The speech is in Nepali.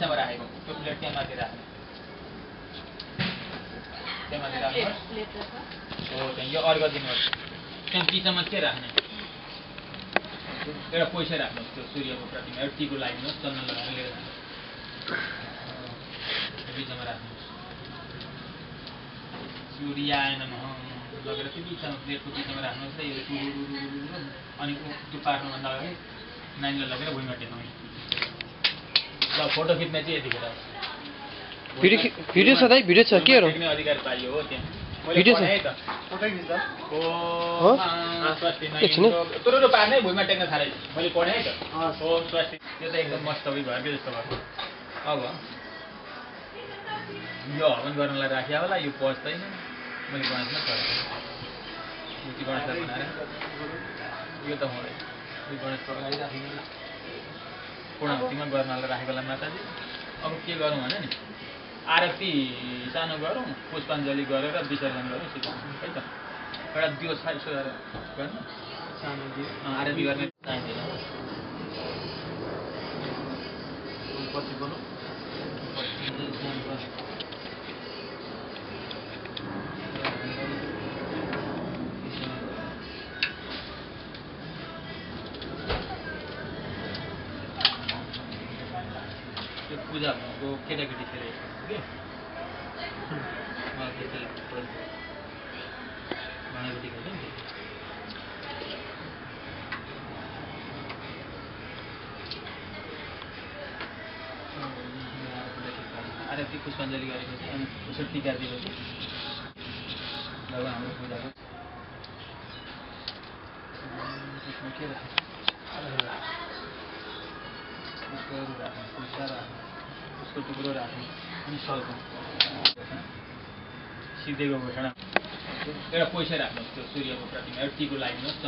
बिचमा राखेको त्यो प्लेट त्यहाँ माथि राख्ने त्यहाँ माथि राख्नुहोस् हो त्यहाँ यो अर्को दिनुहोस् त्यहाँ बिचमा के राख्ने एउटा पैसा राख्नुहोस् त्यो सूर्यको प्रतिमा एउटा टिको लगाइदिनुहोस् चन्दन लगाएर लिएर जानुहोस् बिचमा राख्नुहोस् सूर्याय नमः लगेर त्यो बिचमा प्लेटको बिचमा राख्नुहोस् र यो अनि त्यो पार्नुभन्दा अगाडि नानीलाई लगेर भुइँमा टेक्नु ल फोटो खिच्ने चाहिँ यतिखेर भिडियो छ दाइ भिडियो छ के हो अधिकार पाइयो हो त्यहाँ भिडियो छ फोटो खिच्दा हो स्वास्थ्य तुरुरु पार्ने भुइँमा टेक्न थाले मैले पढेँ त हो स्वास्थ्य त्यो त एकदम मस्त भयो के जस्तो भयो अब यो हवन गर्नलाई राख्या होला यो पस्दैन मैले गणेशमा पढेँ मूर्ति गणेशलाई बनाएर यो त हुँदैन यो गणेशको अगाडि राख्नु पूर्णाहुतिमा गर्नलाई राखेको होला माताजी अब के गरौँ भने नि आरती सानो गरौँ पुष्पाञ्जली गरेर विसर्जन गरौँ सिकाउँ है त एउटा दियो यसो गरेर गर्नु सानो दियो आरती गर्ने चाहिँदैन पछि बनाउँ पूजा भनेको केटाकेटी खेलेको के भनेपछि खेल्छ नि आरती पुष्पाञ्जली गरेपछि अनि यसो टिका दिएपछि जब हाम्रो पूजाको के पुष्पहरू राख्नु पुष्पा राख्नु उसको टुक्रो राख्नु अनि सल्को सिद्धेको घोषणा एउटा पैसा राख्नुहोस् त्यो सूर्यको प्रतिमा एउटा टिको लगाइदिनुहोस्